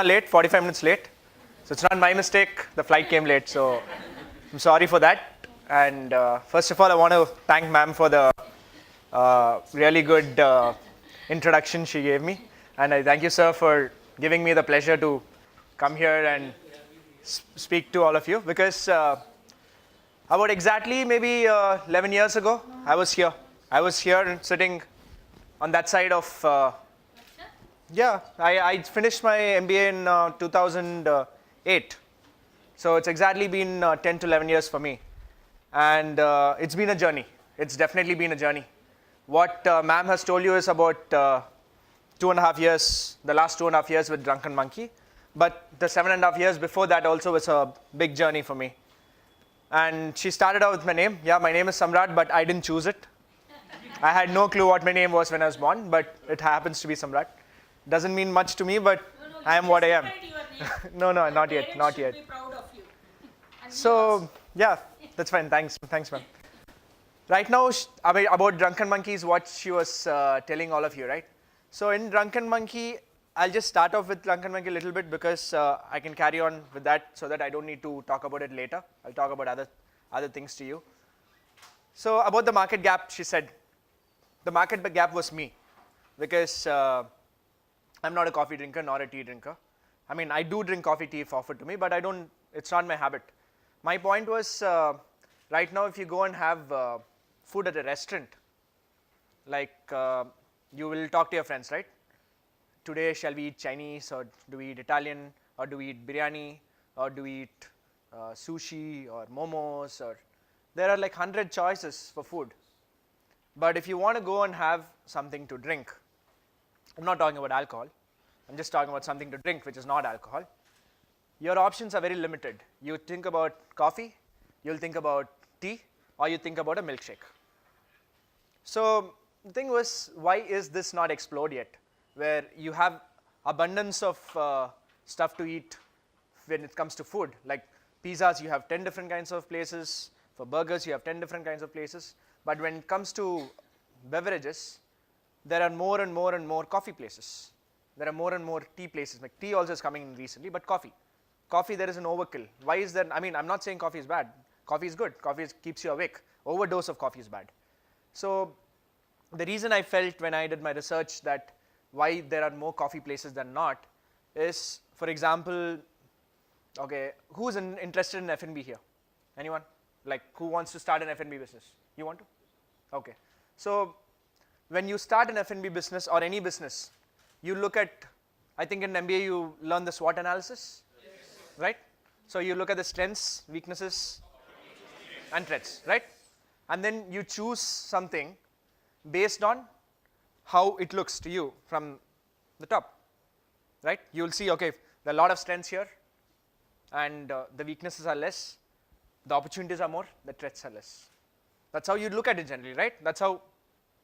late, 45 minutes late. So it's not my mistake. The flight came late, so I'm sorry for that. And first of all, I want to thank ma'am for the really good introduction she gave me. And I thank you, sir, for giving me the pleasure to come here and speak to all of you. Because about exactly maybe 11 years ago, I was here. I was here sitting on that side of, I finished my MBA in 2008. So it's exactly been 10 to 11 years for me. And it's been a journey. It's definitely been a journey. What ma'am has told you is about 2.5 years, the last 2.5 years with Drunken Monkey. But the 7.5 years before that also was a big journey for me. And she started out with my name. Yeah, my name is Samrat, but I didn't choose it. I had no clue what my name was when I was born, but it happens to be Samrat. Doesn't mean much to me, but I am what I am. No, not yet, not yet. Be proud of you. So, yeah, that's fine. Thanks, ma'am. Right now, about Drunken Monkey is what she was telling all of you, right? So in Drunken Monkey, I'll just start off with Drunken Monkey a little bit because I can carry on with that so that I don't need to talk about it later. I'll talk about other things to you. So about the market gap, she said, the market gap was me because I'm not a coffee drinker nor a tea drinker. I mean, I do drink coffee, tea if offered to me, but it's not my habit. My point was, right now if you go and have food at a restaurant, like you will talk to your friends, right? Today shall we eat Chinese, or do we eat Italian, or do we eat biryani, or do we eat sushi or momos, or there are like 100 choices for food. But if you want to go and have something to drink, I'm not talking about alcohol, I'm just talking about something to drink which is not alcohol, your options are very limited. You think about coffee, you'll think about tea, or you think about a milkshake. So the thing was, why is this not explored yet? Where you have abundance of stuff to eat when it comes to food. Like pizzas, you have 10 different kinds of places. For burgers, you have 10 different kinds of places. But when it comes to beverages, there are more and more and more coffee places. There are more and more tea places. Like tea also is coming in recently, but coffee. Coffee, there is an overkill. Why is there? I mean, I'm not saying coffee is bad. Coffee is good. Coffee keeps you awake. Overdose of coffee is bad. So the reason I felt when I did my research that why there are more coffee places than not is, for example, okay, who's interested in F&B here? Anyone? Like, who wants to start an F&B business? You want to? Okay. So when you start an F&B business or any business, you look at, I think in MBA you learn the SWOT analysis, yes, right? So you look at the strengths, weaknesses, and threats, right? And then you choose something based on how it looks to you from the top, right? You will see, okay, there are a lot of strengths here, and the weaknesses are less, the opportunities are more, the threats are less. That's how you look at it generally, right? That's how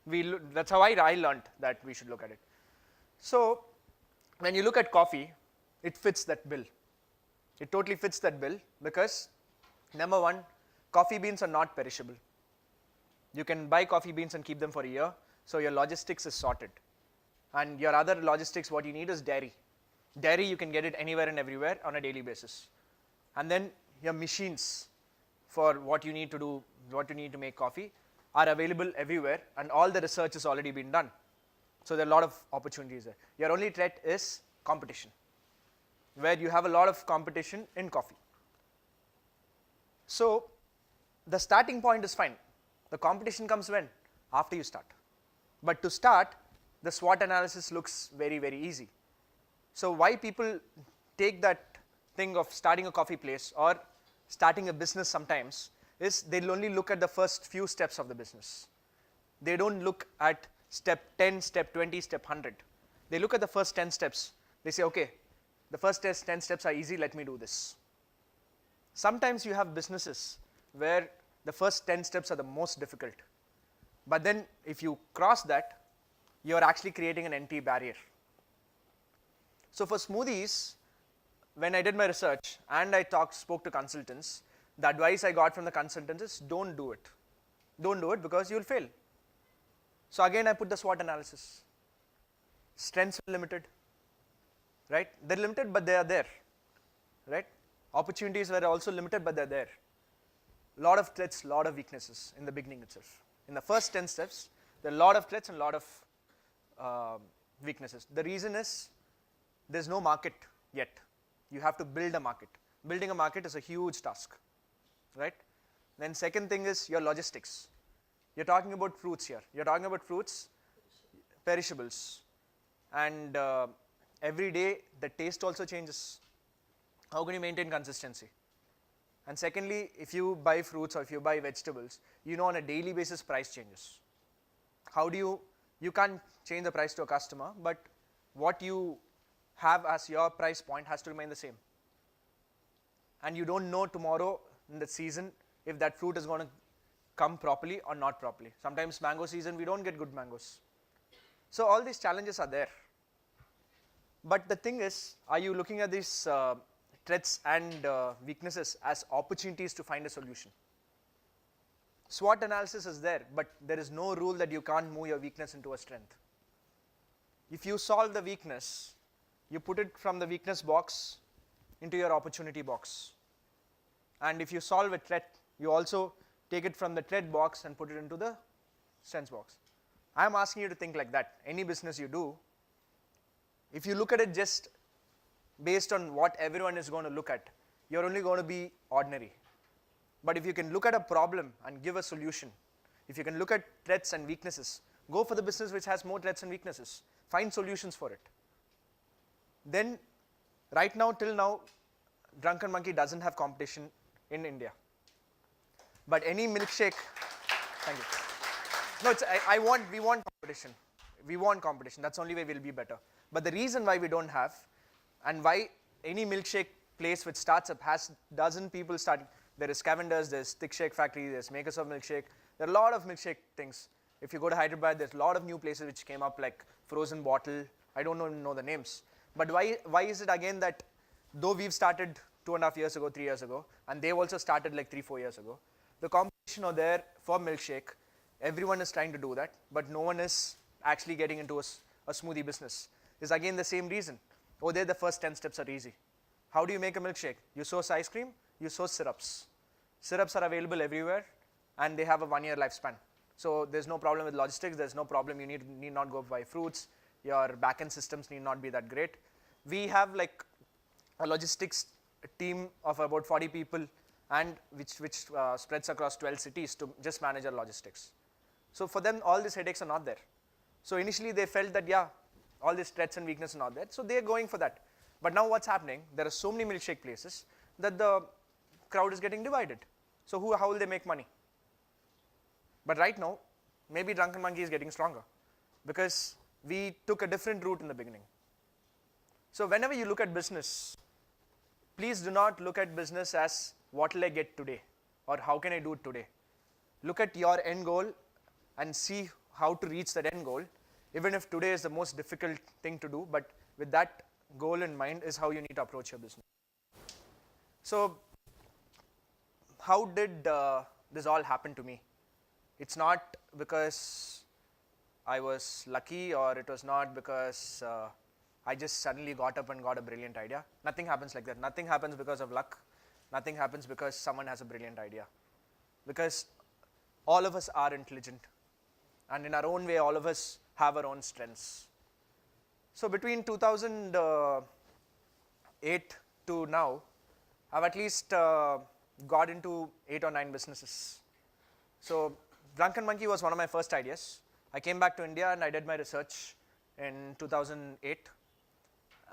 I learned that we should look at it. So when you look at coffee, it fits that bill. It totally fits that bill because, number one, coffee beans are not perishable. You can buy coffee beans and keep them for a year, so your logistics is sorted. And your other logistics, what you need is dairy. Dairy, you can get it anywhere and everywhere on a daily basis. And then your machines for what you need to do, what you need to make coffee are available everywhere, and all the research has already been done. So there are a lot of opportunities there. Your only threat is competition, where you have a lot of competition in coffee. So the starting point is fine. The competition comes when? After you start. But to start, the SWOT analysis looks very, very easy. So why people take that thing of starting a coffee place or starting a business sometimes is they'll only look at the first few steps of the business. They don't look at step 10, step 20, step 100. They look at the first 10 steps. They say, okay, the first 10 steps are easy, let me do this. Sometimes you have businesses where the first 10 steps are the most difficult. But then if you cross that, you're actually creating an entry barrier. So for smoothies, when I did my research and I spoke to consultants, the advice I got from the consultants is don't do it. Don't do it because you'll fail. So again, I put the SWOT analysis. Strengths are limited. right? They're limited, but they are there, right? Opportunities were also limited, but they're there. Lot of threats, lot of weaknesses in the beginning itself. In the first 10 steps, there are a lot of threats and a lot of weaknesses. The reason is there's no market yet. You have to build a market. Building a market is a huge task, right? Then second thing is your logistics. You're talking about fruits here. You're talking about fruits, perishables. And every day the taste also changes. How can you maintain consistency? And secondly, if you buy fruits or if you buy vegetables, you know on a daily basis price changes. How do you can't change the price to a customer, but what you have as your price point has to remain the same. And you don't know tomorrow in the season if that fruit is going to come properly or not properly. Sometimes mango season, we don't get good mangoes. So all these challenges are there. But the thing is, are you looking at these threats and weaknesses as opportunities to find a solution? SWOT analysis is there, but there is no rule that you can't move your weakness into a strength. If you solve the weakness, you put it from the weakness box into your opportunity box. And if you solve a threat, you also take it from the threat box and put it into the strengths box. I am asking you to think like that. Any business you do, if you look at it just based on what everyone is going to look at, you're only going to be ordinary. But if you can look at a problem and give a solution, if you can look at threats and weaknesses, go for the business which has more threats and weaknesses. Find solutions for it. Then, right now, till now, Drunken Monkey doesn't have competition in India. But any milkshake, thank you. No, we want competition. We want competition. That's the only way we'll be better. But the reason why we don't have, and why any milkshake place which starts up has dozen people starting. There is Cavender's, there's Thick Shake Factory, there's Makers of Milkshake. There are a lot of milkshake things. If you go to Hyderabad, there's a lot of new places which came up like Frozen Bottle. I don't even know the names. But why is it again that though we've started 2.5 years ago, 3 years ago, and they've also started like 3-4 years ago, the competition are there for milkshake. Everyone is trying to do that, but no one is actually getting into a smoothie business. It's again the same reason. Oh, there the first 10 steps are easy. How do you make a milkshake? You source ice cream, you source syrups. Syrups are available everywhere, and they have a 1-year lifespan. So there's no problem with logistics, there's no problem, you need not go buy fruits, your backend systems need not be that great. We have like a logistics team of about 40 people, and which spreads across 12 cities to just manage our logistics. So for them, all these headaches are not there. So initially they felt that, yeah, all these threats and weaknesses are not there, so they're going for that. But now what's happening, there are so many milkshake places that the crowd is getting divided. So how will they make money? But right now, maybe Drunken Monkey is getting stronger because we took a different route in the beginning. So whenever you look at business, please do not look at business as what will I get today or how can I do it today. Look at your end goal and see how to reach that end goal, even if today is the most difficult thing to do, but with that goal in mind is how you need to approach your business. So how did this all happen to me? It's not because I was lucky, or it was not because I just suddenly got up and got a brilliant idea. Nothing happens like that. Nothing happens because of luck. Nothing happens because someone has a brilliant idea. Because all of us are intelligent, and in our own way, all of us have our own strengths. So between 2008 to now, I've at least got into 8 or 9 businesses. So Drunken Monkey was one of my first ideas. I came back to India and I did my research in 2008.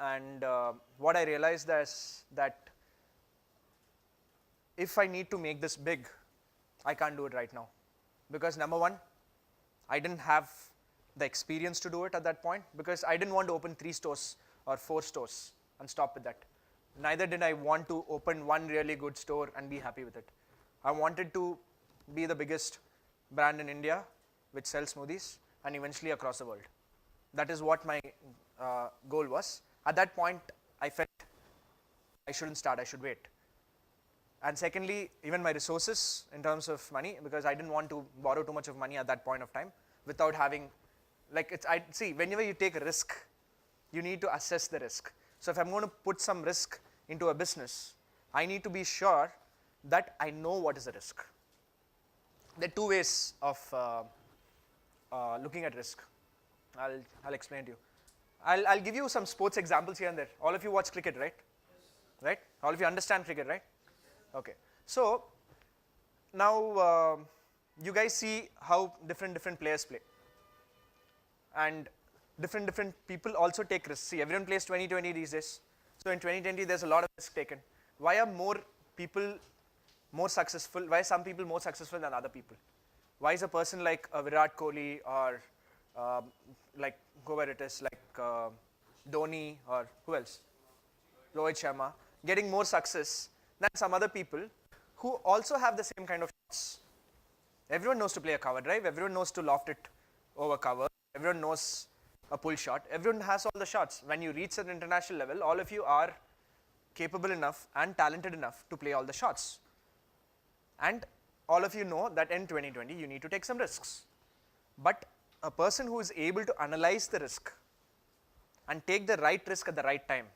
And what I realized is that if I need to make this big, I can't do it right now. Because number one, I didn't have the experience to do it at that point, because I didn't want to open 3 stores or 4 stores and stop with that. Neither did I want to open one really good store and be happy with it. I wanted to be the biggest brand in India which sells smoothies, and eventually across the world. That is what my goal was. At that point, I felt I shouldn't start, I should wait. And secondly, even my resources in terms of money, because I didn't want to borrow too much of money at that point of time without having, like, see, whenever you take a risk, you need to assess the risk. So if I'm going to put some risk into a business, I need to be sure that I know what is the risk. There are two ways of looking at risk. I'll explain to you. I'll give you some sports examples here and there. All of you watch cricket, right? Right? All of you understand cricket, right? Okay. So now you guys see how different players play, and different people also take risks. See, everyone plays 2020 these days. So in 2020, there's a lot of risk taken. Why are more people more successful? Why are some people more successful than other people? Why is a person like Virat Kohli or like go where it is, like Dhoni or who else? Rohit Sharma getting more success than some other people who also have the same kind of shots? Everyone knows to play a cover drive. Everyone knows to loft it over cover. Everyone knows a pull shot. Everyone has all the shots. When you reach an international level, all of you are capable enough and talented enough to play all the shots. And all of you know that in 2020, you need to take some risks. But a person who is able to analyze the risk and take the right risk at the right time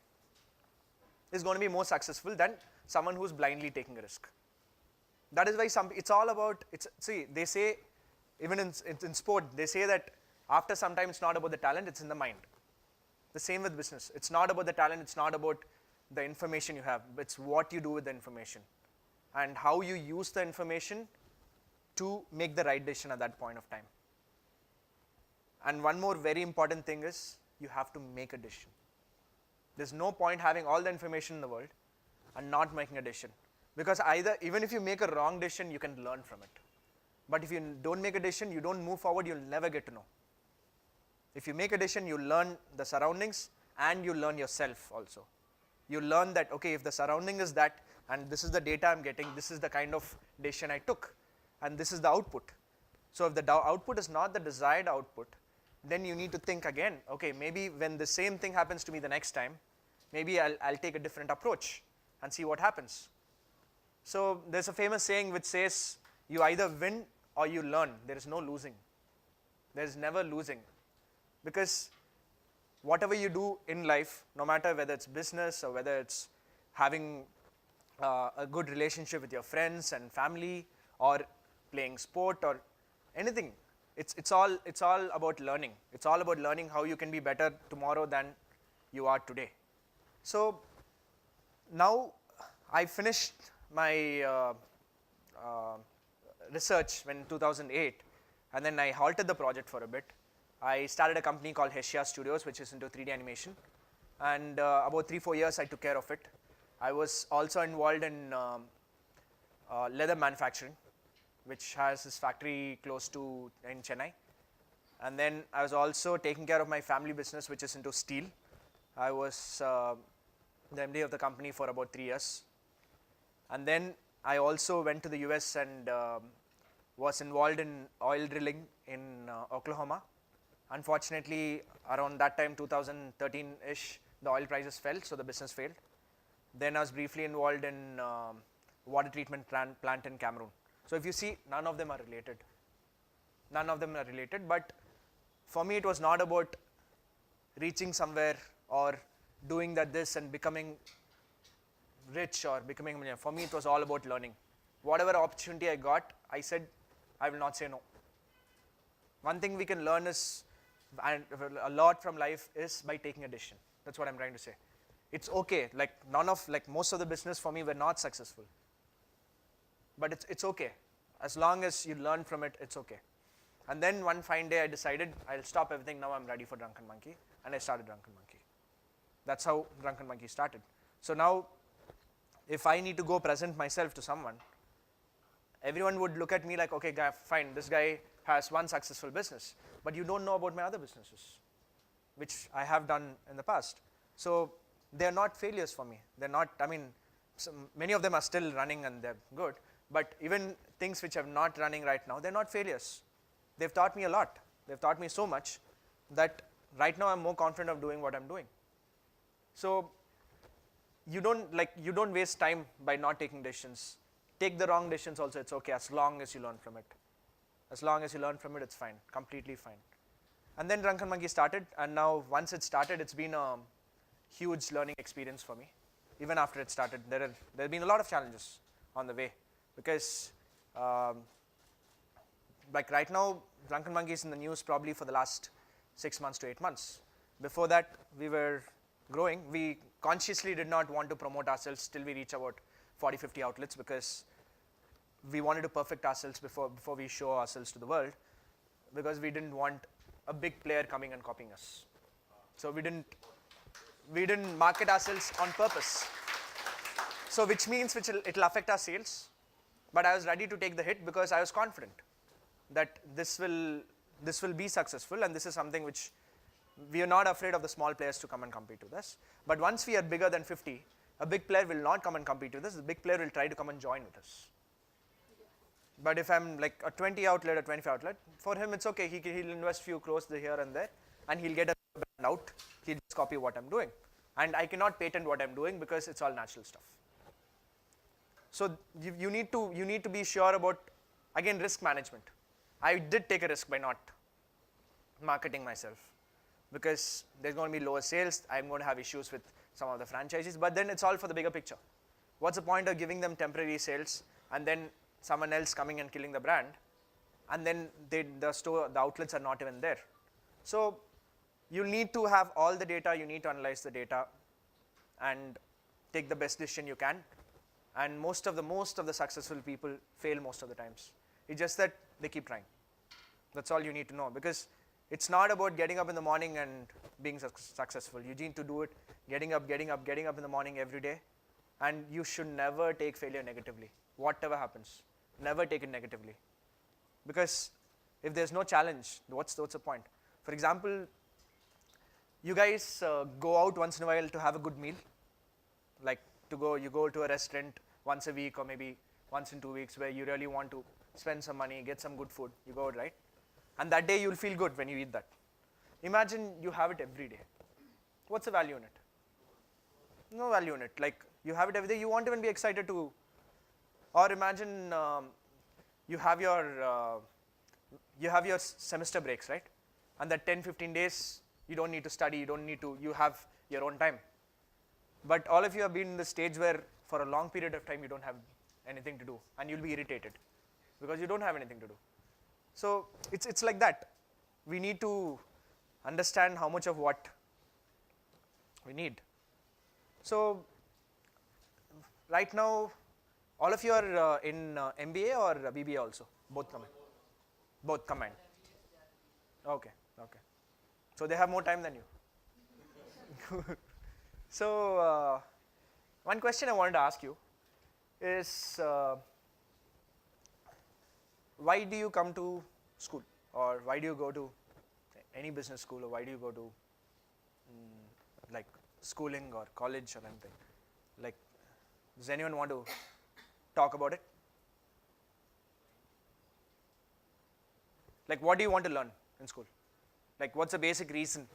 is going to be more successful than someone who's blindly taking a risk. That is why it's all about, see, they say, even in sport, they say that after some time, it's not about the talent, it's in the mind. The same with business. It's not about the talent, it's not about the information you have, it's what you do with the information and how you use the information to make the right decision at that point of time. And one more very important thing is you have to make a decision. There's no point having all the information in the world and not making a decision, because even if you make a wrong decision, you can learn from it. But if you don't make a decision, you don't move forward, you'll never get to know. If you make a decision, you learn the surroundings and you learn yourself also. You learn that, okay, if the surrounding is that and this is the data I'm getting, this is the kind of decision I took and this is the output. So if the output is not the desired output, then you need to think again, okay, maybe when the same thing happens to me the next time, maybe I'll take a different approach and see what happens. So there's a famous saying which says, you either win or you learn. There is no losing. There is never losing. Because whatever you do in life, no matter whether it's business or whether it's having a good relationship with your friends and family or playing sport or anything, it's all about learning. It's all about learning how you can be better tomorrow than you are today. So now I finished my research in 2008, and then I halted the project for a bit. I started a company called Hestia Studios, which is into 3D animation, and about 3-4 years I took care of it. I was also involved in leather manufacturing, which has this factory close to in Chennai. And then I was also taking care of my family business, which is into steel. I was the MD of the company for about 3 years. And then I also went to the US and was involved in oil drilling in Oklahoma. Unfortunately, around that time, 2013-ish, the oil prices fell, so the business failed. Then I was briefly involved in water treatment plant in Cameroon. So if you see, none of them are related. None of them are related, but for me it was not about reaching somewhere or doing this and becoming rich or becoming a millionaire. For me it was all about learning. Whatever opportunity I got, I said, I will not say no. One thing we can learn is, and a lot from life is by taking a decision. That's what I'm trying to say. It's okay, most of the business for me were not successful. But it's okay. As long as you learn from it, it's okay. And then one fine day I decided I'll stop everything, now I'm ready for Drunken Monkey, and I started Drunken Monkey. That's how Drunken Monkey started. So now, if I need to go present myself to someone, everyone would look at me like, okay, fine, this guy has one successful business, but you don't know about my other businesses, which I have done in the past. So they're not failures for me. They're not, many of them are still running and they're good, but even things which are not running right now, they're not failures. They've taught me a lot. They've taught me so much that right now I'm more confident of doing what I'm doing. So you don't waste time by not taking decisions. Take the wrong decisions also, it's okay, as long as you learn from it. As long as you learn from it, it's fine, completely fine. And then Drunken Monkey started, and now once it started, it's been huge learning experience for me. Even after it started, there have been a lot of challenges on the way, because like right now, Drunken Monkey is in the news probably for the last 6 months to 8 months. Before that, we were growing. We consciously did not want to promote ourselves till we reach about 40, 50 outlets, because we wanted to perfect ourselves before we show ourselves to the world, because we didn't want a big player coming and copying us. So we didn't market ourselves on purpose. So which means it'll affect our sales, but I was ready to take the hit because I was confident that this will be successful, and this is something which we are not afraid of the small players to come and compete with us. But once we are bigger than 50, a big player will not come and compete with us. The big player will try to come and join with us. But if I'm like a 20 outlet or 25 outlet, for him it's okay. He'll invest few crores here and there, and he'll get a brand out. He'll just copy what I'm doing, and I cannot patent what I'm doing because it's all natural stuff. So you need to be sure about, again, risk management. I did take a risk by not marketing myself, because there's going to be lower sales. I'm going to have issues with some of the franchises, but then it's all for the bigger picture. What's the point of giving them temporary sales and then someone else coming and killing the brand, and then the outlets are not even there? So you need to have all the data. You need to analyze the data and take the best decision you can. And most of the successful people fail most of the times. It's just that they keep trying. That's all you need to know, because it's not about getting up in the morning and being successful. You need to do it getting up in the morning every day, and you should never take failure negatively. Whatever happens, never take it negatively, because if there's no challenge, what's the point? For example, you guys go out once in a while to have a good meal, like you go to a restaurant once a week or maybe once in 2 weeks, where you really want to spend some money, get some good food. You go out, right? And that day you'll feel good when you eat that. Imagine you have it every day. What's the value in it? No value in it. Like, you have it every day, you won't even be excited to. Or imagine you have your semester breaks, right? And that 10-15 days you don't need to study, you have your own time. But all of you have been in the stage where for a long period of time you don't have anything to do, and you'll be irritated because you don't have anything to do. So it's like that. We need to understand how much of what we need. So right now, all of you are in MBA or BBA also? Both combined? Both combined. Okay. So they have more time than you. So one question I wanted to ask you is, why do you come to school, or why do you go to any business school, or why do you go to like schooling or college or anything? Like, does anyone want to talk about it? Like, what do you want to learn in school? Like, what's the basic reason